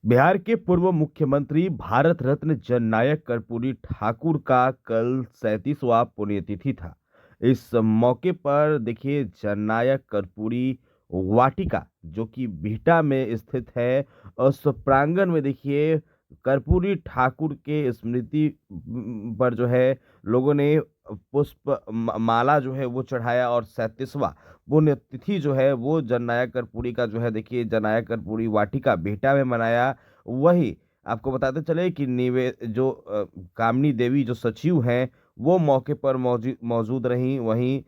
बिहार के पूर्व मुख्यमंत्री भारत रत्न जननायक कर्पूरी ठाकुर का कल 37वां पुण्यतिथि था। इस मौके पर देखिए जननायक कर्पूरी वाटिका जो कि बिहटा में स्थित है, उस प्रांगण में देखिए कर्पूरी ठाकुर के स्मृति पर जो है लोगों ने पुष्प माला जो है वो चढ़ाया और 37वां पुण्यतिथि जो है वो जननायक कर्पूरी का जो है देखिए जननायक कर्पूरी वाटिका बिहटा में मनाया। वही आपको बताते चले कि कामिनी देवी जो सचिव हैं, वो मौके पर मौजूद रहीं। वहीं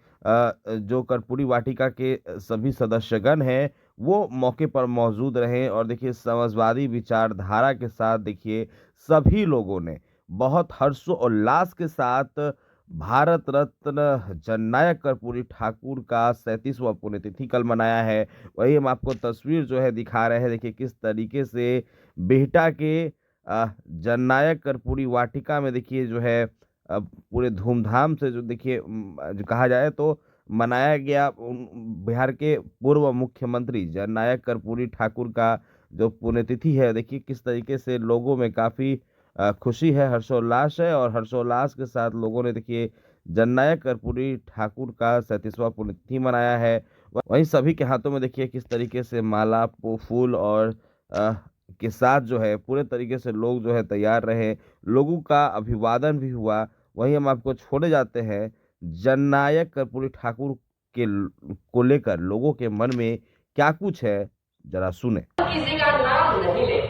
जो कर्पूरी वाटिका के सभी सदस्यगण हैं, वो मौके पर मौजूद रहे और देखिए समाजवादी विचारधारा के साथ देखिए सभी लोगों ने बहुत हर्षोल्लास के साथ भारत रत्न जननायक कर्पूरी ठाकुर का 37वां पुण्यतिथि कल मनाया है। वही हम आपको तस्वीर जो है दिखा रहे हैं, देखिए किस तरीके से बिहटा के जननायक कर्पूरी वाटिका में देखिए जो है पूरे धूमधाम से जो देखिए जो कहा जाए तो मनाया गया बिहार के पूर्व मुख्यमंत्री जननायक कर्पूरी ठाकुर का जो पुण्यतिथि है। देखिए किस तरीके से लोगों में काफ़ी खुशी है, हर्षोल्लास है और हर्षोल्लास के साथ लोगों ने देखिए जननायक कर्पूरी ठाकुर का 37वां पुण्यतिथि मनाया है। वहीं सभी के हाथों में देखिए किस तरीके से माला, फूल और के साथ जो है पूरे तरीके से लोग जो है तैयार रहे, लोगों का अभिवादन भी हुआ। वहीं हम आपको छोड़े जाते हैं जननायक कर्पूरी ठाकुर को लेकर लोगों के मन में क्या कुछ है, जरा सुने। किसी का नाम नहीं ले,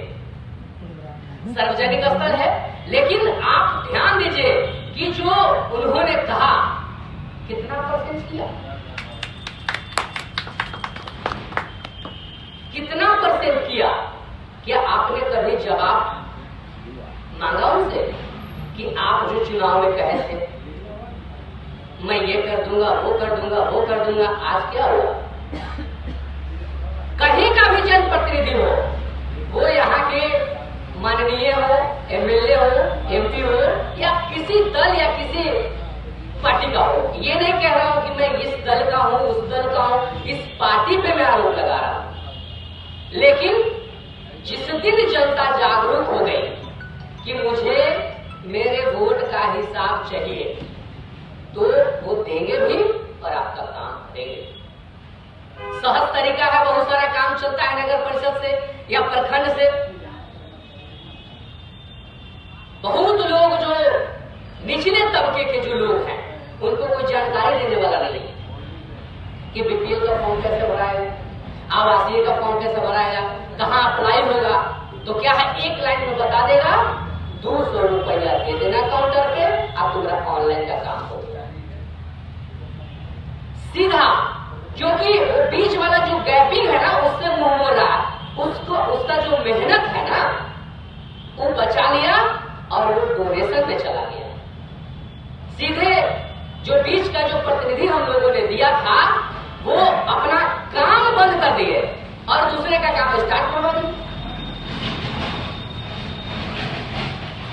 सार्वजनिक स्थल है, लेकिन आप ध्यान दीजिए कि जो उन्होंने कहा कितना परसेंट किया, कितना परसेंट किया। क्या आपने कभी जवाब मांगा उनसे कि आप जो चुनाव में कहे थे मैं ये कर दूंगा, वो कर दूंगा, वो कर दूंगा, आज क्या हुआ? कहीं का भी जनप्रतिनिधि हो, वो यहाँ के माननीय हो, एमएलए हो, एमपी हो या किसी दल या किसी पार्टी का हो, ये नहीं कह रहा हूं कि मैं इस दल का हूं, उस दल का हूं, इस पार्टी पे मैं आरोप लगा रहा हूं। लेकिन जिस दिन जनता जागरूक हो गई कि मुझे मेरे वोट का हिसाब चाहिए, तो वो देंगे भी और आपका काम देंगे। सहज तरीका है, बहुत सारा काम चलता है नगर परिषद से या प्रखंड से। बहुत लोग जो निचले तबके के जो लोग हैं उनको कोई जानकारी देने वाला नहीं कि बीपीएल का फॉर्म कैसे भराएगा, आवासीय का फॉर्म कैसे भराएगा, कहां अप्लाई होगा। तो क्या है, एक लाइन में बता देगा 200 रुपया दे देना काउंटर पे, अब तुम्हारा ऑनलाइन का काम हो गया सीधा। क्योंकि बीच वाला जो गैपिंग है ना, उससे मुंह मोड़ रहा है, उसको उसका जो मेहनत है ना वो बचा लिया और वो डोनेशन में चला गया। सीधे जो बीच का जो प्रतिनिधि हम लोगों ने दिया था वो अपना काम बंद कर दिए और दूसरे का काम स्टार्ट करवा दिए।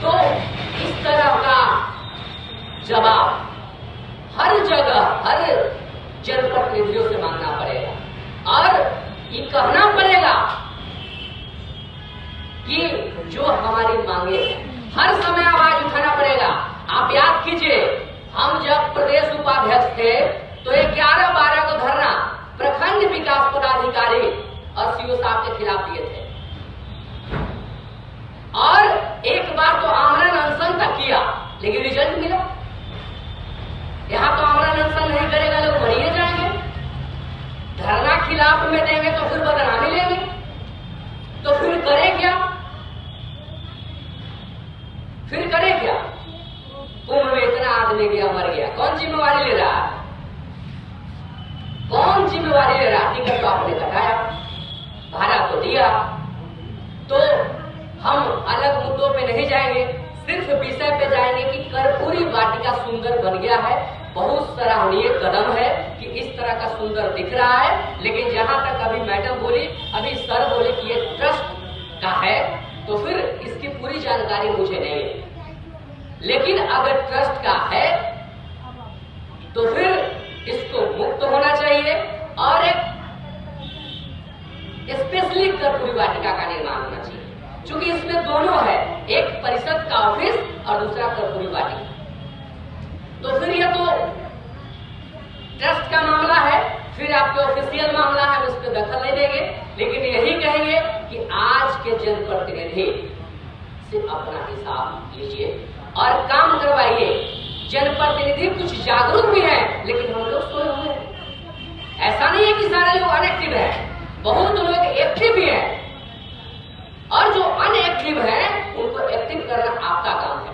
तो इस तरह का जवाब हर जगह हर जनप्रतिनिधियों से मांगना पड़ेगा और ये कहना पड़ेगा कि जो हमारी मांगे हर समय आवाज उठाना पड़ेगा। आप याद कीजिए, हम जब प्रदेश उपाध्यक्ष थे तो 11-12 को धरना प्रखंड विकास पदाधिकारी और सीओ साहब के खिलाफ दिए थे और एक बार तो आमरण अनशन तक किया, लेकिन रिजल्ट मिला। यहां तो आमरण अनशन नहीं करेगा, लोग मरिए जाएंगे। धरना खिलाफ में देंगे तो फिर बदनामी लेंगे, तो फिर करे क्या? फिर करे क्या? कुंभ में इतना आदमी गया, मर गया, कौन जिम्मेवारी ले रहा है? कौन जिम्मेवारी ले रहा? टिकट तो आपने कटाया, भाड़ा तो दिया। तो हम अलग मुद्दों पे नहीं जाएंगे, सिर्फ विषय पे जाएंगे कि कर्पूरी वाटिका सुंदर बन गया है। बहुत सराहनीय कदम है कि इस तरह का सुंदर दिख रहा है। लेकिन जहां तक अभी मैडम बोली, अभी सर बोले कि ये ट्रस्ट का है, तो फिर इसकी पूरी जानकारी मुझे नहीं है। लेकिन अगर ट्रस्ट का है तो फिर इसको मुक्त होना चाहिए और एक स्पेशली कर्पूरी वाटिका का निर्माण होना चाहिए और दूसरा कर्पूरी वाटिका। तो फिर यह तो ट्रस्ट का मामला है, फिर आपके ऑफिशियल मामला है, उस पर दखल नहीं देंगे, लेकिन यही कहेंगे कि आज के जनप्रतिनिधि से अपना हिसाब लीजिए और काम करवाइए। जनप्रतिनिधि कुछ जागरूक भी हैं, लेकिन हम लोग सोए हुए हैं। ऐसा नहीं है कि सारे लोग अनएक्टिव हैं, बहुत लोग एक्टिव भी हैं, और जो अनएक्टिव हैं उनको एक्टिव करना आपका काम है।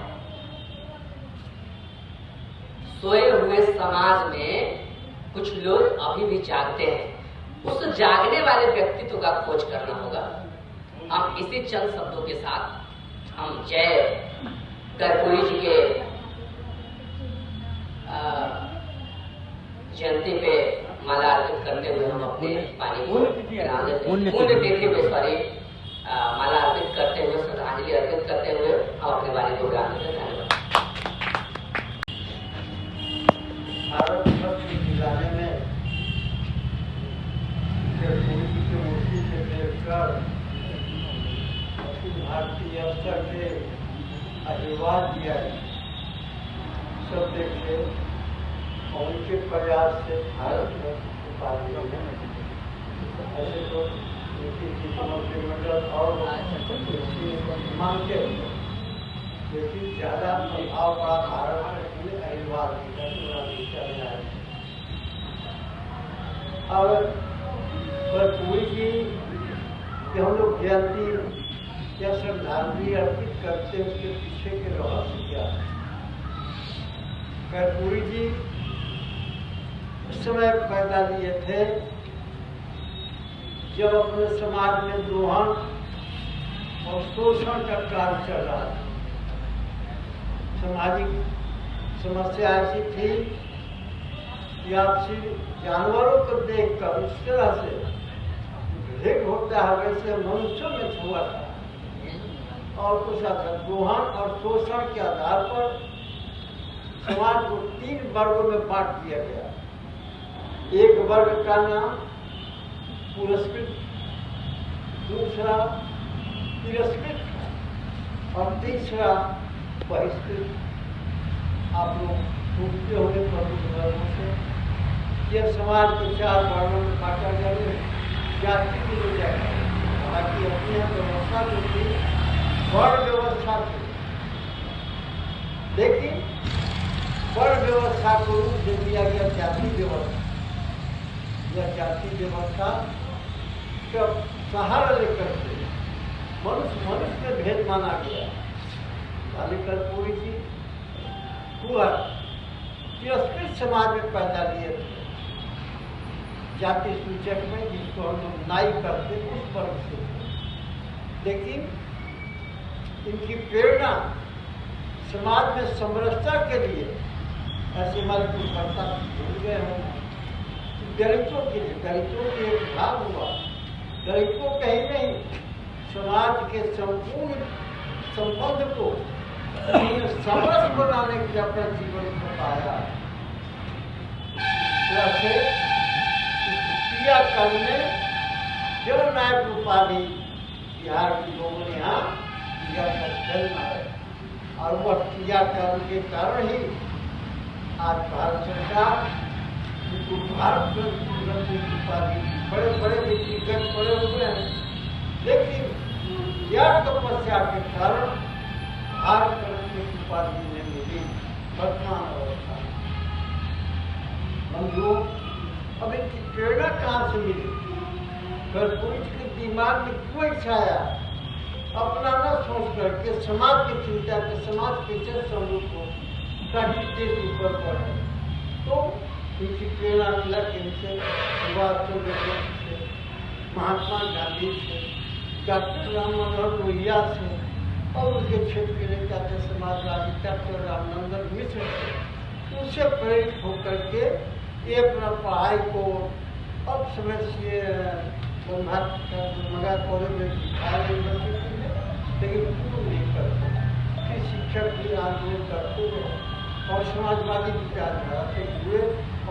सोए हुए समाज में कुछ लोग अभी भी जागते हैं, उस जागने वाले व्यक्तित्व का खोज करना होगा। हम इसी चंद शब्दों के साथ हम जय कर्पूरी जी के जयंती पे माला अर्पित करते हुए हम अपने पानी को पुण्य देते हुए माला अर्पित करते हुए, श्रद्धांजलि अर्पित करते हुए हम अपने वाणी को ग्रहण करते हैं। धन्यवाद। भारत रत्न दिलाने में कर्पूरी जी की मूर्ति से देखकर अखिल भारतीय अवसर के आशीर्वाद दिया सब देखे और उनके प्रयास से भारत रत्न की पाली ऐसे तो उनकी मंत्रिमंडल और मांगते हैं, लेकिन ज्यादा प्रभाव पड़ा भारत में आशीर्वाद और कर्पूरी जी कि हम लोग जयंती या श्रद्धांजलि अर्पित करते हैं, उसके पीछे के रहस्य क्या है। कर्पूरी जी उस समय पैदा लिए थे जब अपने समाज में दोहन और शोषण का कार्य चल रहा था। सामाजिक समस्या ऐसी थी कि आपसी जानवरों को देखकर इस तरह से भेद होता है वैसे मनुष्यों में छुआ था और कुछ दोहन और शोषण के आधार पर समाज को 3 वर्गों में बांट दिया गया। एक वर्ग का नाम पुरस्कृत, दूसरा तिरस्कृत और तीसरा बहिष्कृत। आप लोग पूछते होंगे प्रमुख वर्गों से, यह समाज को 4 वर्गों में बांटा गया, जाति की वजह ताकि अपनी व्यवस्था जो थी वर्ण व्यवस्था थी, लेकिन वर्ण व्यवस्था को रूप दे दिया गया जाति व्यवस्था। यह जाति व्यवस्था का सहारा लेकर के मनुष्य में भेद माना गया। कर्पूरी जी हुआ तिरस्कृत समाज में पैदा लिए थे, जाति सूचक में जिसको हम लोग नाई करते उस वर्ग से थे। लेकिन इनकी प्रेरणा समाज में समरसता के लिए ऐसे हमारे कुछ वर्ता भूल गए हैं। दलितों के लिए, दलितों के एक भाग हुआ, दलितों कहीं नहीं, समाज के संपूर्ण संबंध को समरस बनाने के लिए अपना जीवन को पाया। वैसे क्रियाकर्म में जननायक उपाधि बिहार के लोगों ने यहाँ क्रिया का जन्म है और वह क्रियाकर्म के कारण ही आज भारत सरकार भारत उपाधि बड़े बड़े व्यक्तिगत बड़े हुए हैं, लेकिन यह तपस्या के कारण भारत रत्न की उपाधि ने मिली वर्तमान अवस्था। बंधुओं, अब इनकी प्रेरणा कहाँ से मिली? कर्पूरी जी के दिमाग में क्यों छाया अपना न सोच करके समाज की चिंता के समाज के समूह को देश ऊपर पर है, तो इनकी प्रेरणा मिला इनसे सुभाष चंद्र बोस से, महात्मा गांधी से, डॉक्टर राम मनोहर लोहिया से और उनके क्षेत्र के नेता थे समाजवादी डॉक्टर रामनंदन मिश्र से। उनसे प्रेरित होकर के ये अपना पढ़ाई को अब समय से मगा कॉलेज में सिखाया यूनिवर्सिटी में, लेकिन पूर्ण नहीं करते। फिर शिक्षक भी आंदोलन करते हुए और समाजवादी विचारधारा से हुए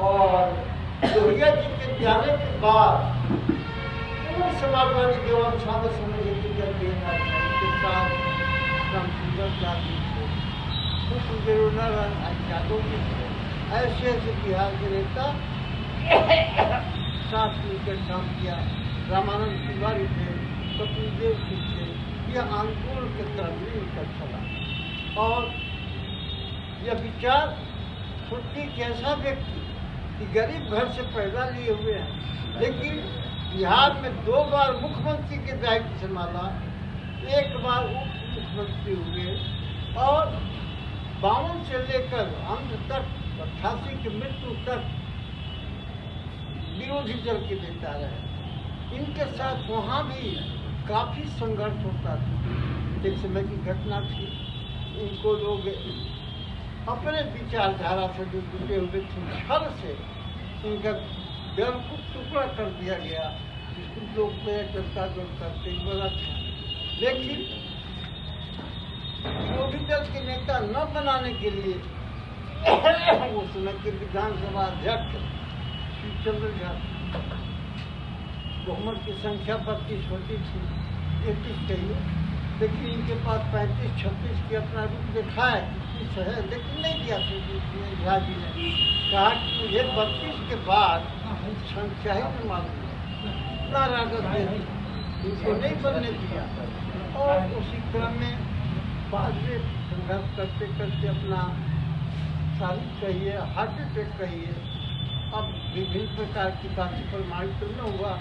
और लोहिया जी के जाने के बाद समाजवादी देवांशा में समझ के साथ गांधी थे पुष्प नारायण यादव जी थे। ऐसे ऐसे बिहार के नेता साथ मिलकर काम किया। रामानंद तिवारी थे, कपिल देव सिंह थे। यह आंदोलन के तरफ भी निकल चला। और यह विचार सोचिए कि ऐसा व्यक्ति कि गरीब घर से पैदा लिए हुए हैं, लेकिन बिहार में 2 बार मुख्यमंत्री के दायित्व संभाला, 1 बार उप मुख्यमंत्री हुए और 52 से लेकर अंत तक 88 की मृत्यु तक विरोधी दल के नेता रहे। इनके साथ वहाँ भी काफी संघर्ष होता था। एक समय की घटना थी, इनको लोग अपने विचारधारा से जो जुटे हुए थे, छल से इनका गर्भ को टुकड़ा कर दिया गया। कुछ लोग चर्चा जो करते बड़ा था, लेकिन विरोधी दल के नेता न बनाने के लिए उस समय के विधानसभा अध्यक्ष चंद्र झा, बहुमत की संख्या 32 होती थी, 33 कहिए, लेकिन इनके पास 35-36 की अपना रूप देखा है, 30 है, लेकिन नहीं दिया झा जी ने कहा कि मुझे 32 के बाद संख्या ही में मालूम है, इतना रागत दे इनको नहीं बनने दिया। और उसी क्रम में बाद में संघर्ष करते करते अपना शारीरिक कहिए, हार्ट अटैक कहिए, अब विभिन्न प्रकार की बातें प्रमाणित न हुआ,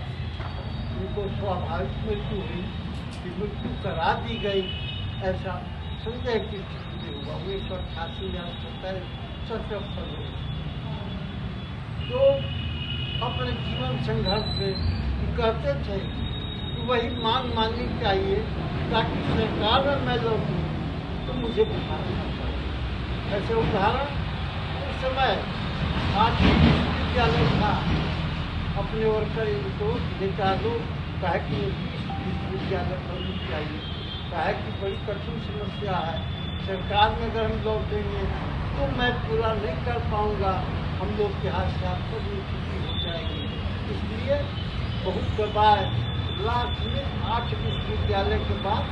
उनको स्वाभाविक मृत्यु हुई, मृत्यु करा दी गई, ऐसा संदेह की स्थिति में हुआ। 1988 में होता है सफल हुई। तो अपने जीवन संघर्ष में कहते थे कि वही मांग माननी चाहिए ताकि सरकार में मैं लौटूँ तो मुझे बिठाना चाहिए। ऐसे उदाहरण उस समय आज विश्वविद्यालय था, अपने वर्कर इनको निकाल दो, कहे कि विश्वविद्यालय खोलनी चाहिए, कहे कि बड़ी कठिन समस्या है, सरकार में अगर हम लौटेंगे तो मैं पूरा नहीं कर पाऊंगा, हम लोग के हाथ से आपको भी छुट्टी हो जाएगी। इसलिए बहुत दबाए, लास्ट में 8 विश्वविद्यालय के बाद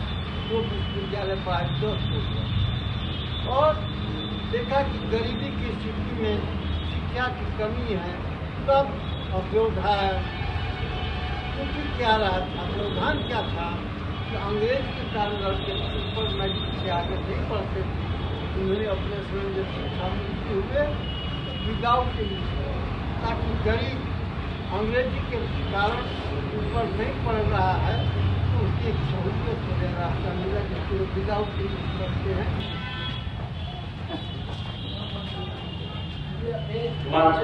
2 विश्वविद्यालय पाए, 10 हो गया। और देखा कि गरीबी की स्थिति में शिक्षा की कमी है, तब अव्यवधान क्योंकि क्या रहा था, व्यवधान क्या था कि अंग्रेज के कारण लड़के सुपर मैट्रिक से आगे नहीं पढ़ते थे। उन्होंने अपने स्वयं जब शिक्षा मुक्ति हुए विदाउट इंग्लिश, ताकि गरीब अंग्रेजी के कारण ऊपर नहीं पढ़ रहा है तो उसकी एक सहूलियत हो जाए, रास्ता मिला जिसको विदाउट इंग्लिश पढ़ते हैं। मंच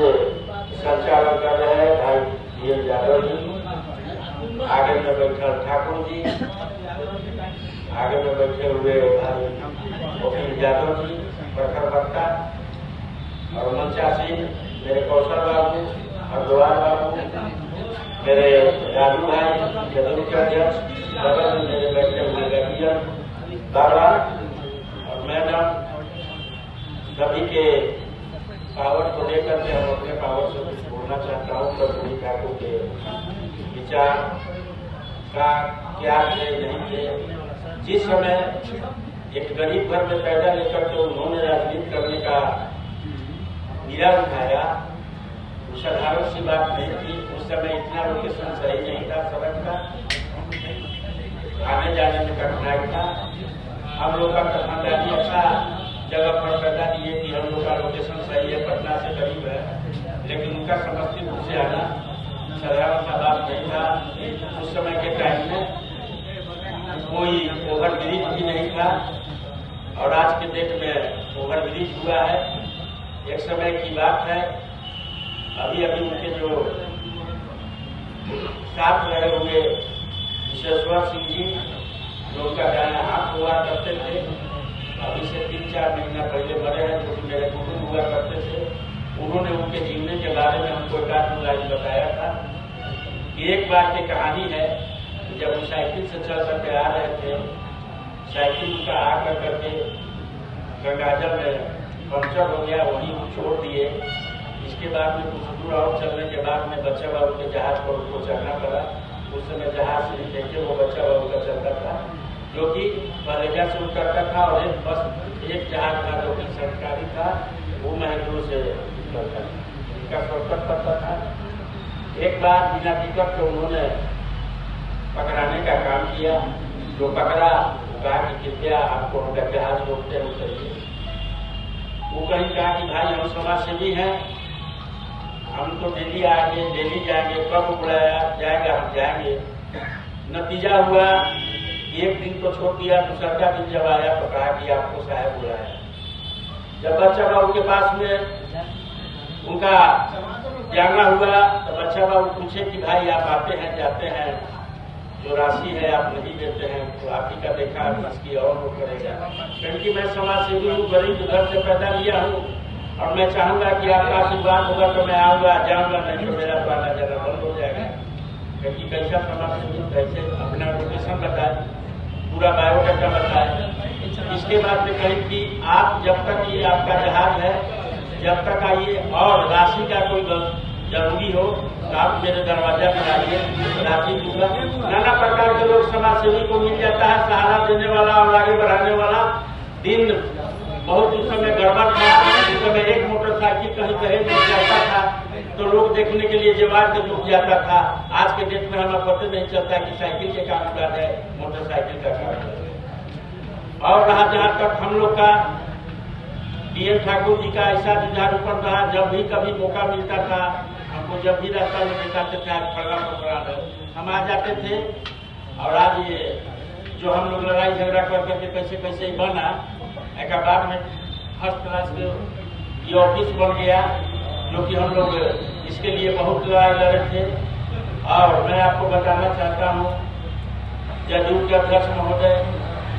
संचालन कर रहे हैं भाई डी.एल. यादव जी, आगे में बैठे ठाकुर जी, आगे में बैठे हुए भाई वकील यादव जी, प्रखर वक्ता, और मंचासीन मेरे कौशल बाबू, अग्रवाल बाबू, मेरे राजू भाई, जदयू के अध्यक्ष, बगल में मेरे बैठे हुए गार्जियन बाबा और मैडम, सभी के पावर को लेकर के हम अपने पावर से कुछ बोलना चाहता हूँ। कर्पूरी ठाकुर के विचार का क्या थे नहीं थे। जिस समय एक गरीब घर में पैदा लेकर के उन्होंने राजनीति करने का मीरा उठाया, वो साधारण सी बात नहीं थी। उस समय इतना लोकेशन सही नहीं था, सड़क का आने जाने में कठिनाई था। हम लोग का खानदानी अच्छा जगह पर पैदा दिए कि हम लोग का लोकेशन सही है, पटना से करीब है, लेकिन उनका समस्तीपुर से आना साधारण सा बात नहीं था। उस समय के टाइम में कोई ओवरब्रिज भी नहीं था और आज के डेट में ओवरब्रिज हुआ है। एक समय की बात है, अभी अभी उनके जो साथ रहे हुए विश्वेश्वर सिंह जी, जो उनका दायां हाथ हुआ करते थे, अभी से 3-4 महीना पहले मरे हैं, जो कि मेरे कुटुंब हुआ करते थे। उन्होंने उनके जीवने के बारे में हमको एक बताया था कि एक बार की कहानी है, जब वो साइकिल से चल करके आ रहे थे, साइकिल उनका आकर करके गंगाजल में पंक्चर हो गया, वहीं वो छोड़ दिए। इसके बाद में कुछ दूर और चलने के बाद में बच्चा बाबू के जहाज पर उसको चढ़ना पड़ा। उस समय जहाज से देखे वो बच्चा बाबू का चलता था। जो कि बलेजा से उतरता था और एक जहाज था जो कि सरकारी था, वो महंदूर से उतरता था, इनका शॉर्टकट करता था। एक बार बिना टिकट के उन्होंने पकड़ाने का काम किया, जो पकड़ा वो कहा कि कृपया आपको अगर जहाज रोकते हैं उतरिए। वो कहीं कहा कि भाई हम समाज सेवी हैं, हम तो डेली आएंगे डेली जाएंगे, कब बुलाया जाएगा हम जाएंगे। नतीजा हुआ एक दिन तो छोड़ दिया, दूसरा दिन जब आया तो कहा कि आपको साहब बुलाया। जब बच्चा बाबू के पास में उनका जानना हुआ तो बच्चा बाबू पूछे कि भाई आप आते हैं जाते हैं, जो राशि है आप नहीं देते हैं, तो आप ही का देखा इसकी और वो करेगा। क्योंकि मैं समाज सेवी हूँ, गरीब घर से पैदा लिया हूँ और मैं चाहूंगा कि आपका आशीर्वाद होगा तो मैं आऊँगा जाऊँगा, नहीं तो मेरा तो आना जाना बंद हो जाएगा। क्योंकि कैसा समाज सेवी कैसे अपना लोकेशन बताए, पूरा बायोडाटा बताए। इसके बाद में कही कि आप जब तक ये आपका जहाज है जब तक आइए और राशि का कोई जरूरी हो तो आप मेरे दरवाजा पर आइए, राशि दूंगा। नाना प्रकार के लोग समाज सेवी को मिल जाता है, सहारा देने वाला और आगे बढ़ाने वाला। दिन बहुत उस समय गड़बड़ था, उस समय एक मोटरसाइकिल कहीं दहेज मिल जाता था तो लोग देखने के लिए जवाब के रुक जाता था। आज के डेट में हमें पता नहीं चलता कि साइकिल के काम का है, मोटरसाइकिल का काम है। और रहा जहाँ तक हम लोग का डीएम ठाकुर जी का ऐसा जुझारूपन रहा, जब भी कभी मौका मिलता था हमको, जब भी रास्ता में दिखाते थे आज फड़ा पकड़ा हम आ जाते थे। और आज ये जो हम लोग लड़ाई झगड़ा कर करके कैसे कैसे बना, एक बाद में फर्स्ट क्लास के ये ऑफिस बन गया, जो कि हम लोग इसके लिए बहुत लड़ाई लड़े थे। और मैं आपको बताना चाहता हूँ, जदयू के अध्यक्ष महोदय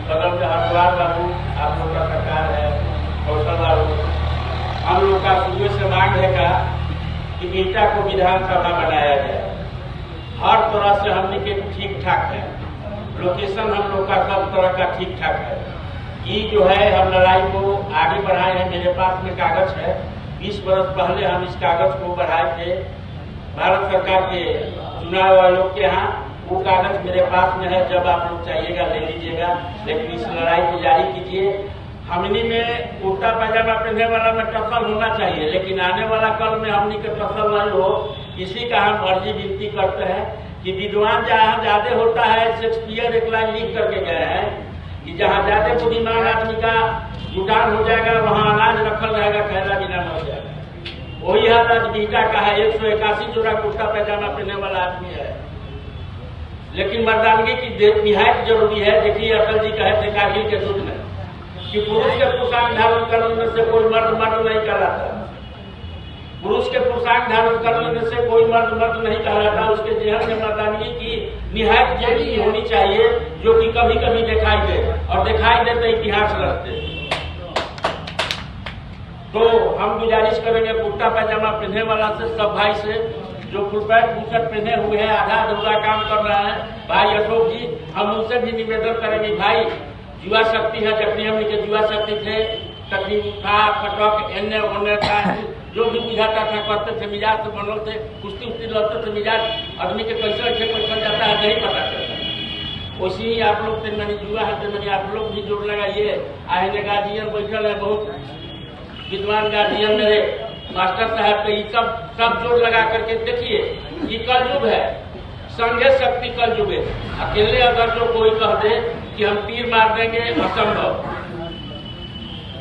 बगल में हरद्वार बाबू, आप लोग का सरकार है, कौशल बाबू, हम लोग का सुबह से मांग है कि बिहटा को विधानसभा बनाया जाए। हर तरह से हमने के ठीक ठाक है, लोकेशन हम लोग का सब तरह का ठीक ठाक है। ये जो है हम लड़ाई को आगे बढ़ाए हैं, मेरे पास में कागज है, 20 बरस पहले हम इस कागज को बढ़ाए थे भारत सरकार के चुनाव आयोग के यहाँ। वो कागज मेरे पास में है, जब आप लोग चाहिएगा ले लीजिएगा, लेकिन इस लड़ाई को जारी कीजिए। हमनी में कुर्ता पैजामा पहनने वाला में टसल होना चाहिए, लेकिन आने वाला कल में हमनी के टसल नहीं हो, इसी का हम अर्जी विनती करते हैं कि विद्वान जहाँ ज्यादा होता है, शेक्सपियर एक लाइन लिख करके गए हैं कि जहाँ ज्यादा बुद्धिमान आदमी का जुटान हो जाएगा वहाँ अनाज रखल रहेगा, खैरा बिना मर जाएगा। वही हाल आज बिहटा का है, 181 जोड़ा कुर्ता पैजामा पहनने वाला आदमी है, लेकिन मर्दानगी की निहायत जरूरी है। देखिए अटल जी कहे थे कारगिल के युद्ध में कि पुरुष के पोशाक धारण करने से कोई मर्द मर्द नहीं कहलाता, पुरुष के पोशाक धारण करने से कोई मर्द मर्द नहीं कहलाता। उसके जेहन में मर्दानगी की निहायत जरूरी होनी चाहिए, जो कि कभी कभी दिखाई दे, और दिखाई दे तो इतिहास रखते। तो हम गुजारिश करेंगे कुर्ता पैजामा पहनने वाला से, सब भाई से, जो फुल पैंट टी-शर्ट पहने हुए हैं, आधा अधूरा काम कर रहा है, भाई अशोक जी, हम उनसे भी निवेदन करेंगे, भाई युवा शक्ति है, जबकि हम के युवा शक्ति थे, तकलीफ था, फटक एने ओने था, जो भी बुझाता था करते थे, मिजाज से बनल थे, कुश्ती उश्ती लड़ते थे, मिजाज आदमी के कैसे चल जाता है नहीं पता चलता। वैसे ही आप लोग से मैंने युवा है, मैंने आप लोग भी जोड़ लगाइए। आहने गार्जियन बैठल है, बहुत विद्वान गार्जियन मेरे मास्टर साहब के, सब जोड़ लगा करके देखिए, ये कलयुग है, संघे शक्ति कलयुग है। अकेले अगर जो कोई कह दे कि हम तीर मार देंगे, असंभव।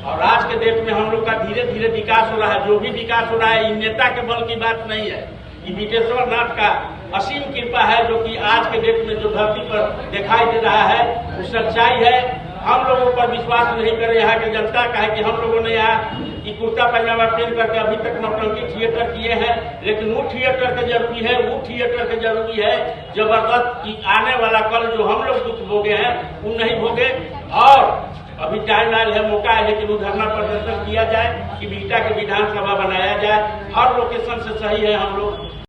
और आज के देश में हम लोग का धीरे धीरे विकास हो रहा है, जो भी विकास हो रहा है, नेता के बल की बात नहीं है, ये विदेश्वर नाथ का असीम कृपा है, जो कि आज के डेट में जो धरती पर दिखाई दे रहा है वो सच्चाई है। हम लोगों पर विश्वास नहीं करे यहाँ के जनता का है कि हम लोगों ने यहाँ कुर्ता पैजामा पहन करके अभी तक नौटंकी थिएटर किए हैं, लेकिन वो थिएटर के जरूरी है, वो थिएटर के जरूरी है जबरदस्त कि आने वाला कल जो हम लोग दुख भोगे हैं वो नहीं भोगे। और अभी टाइम आयल है, मौका है, लेकिन धरना प्रदर्शन किया जाए कि बिहटा के विधानसभा बनाया जाए। हर लोकेशन से सही है हम लोग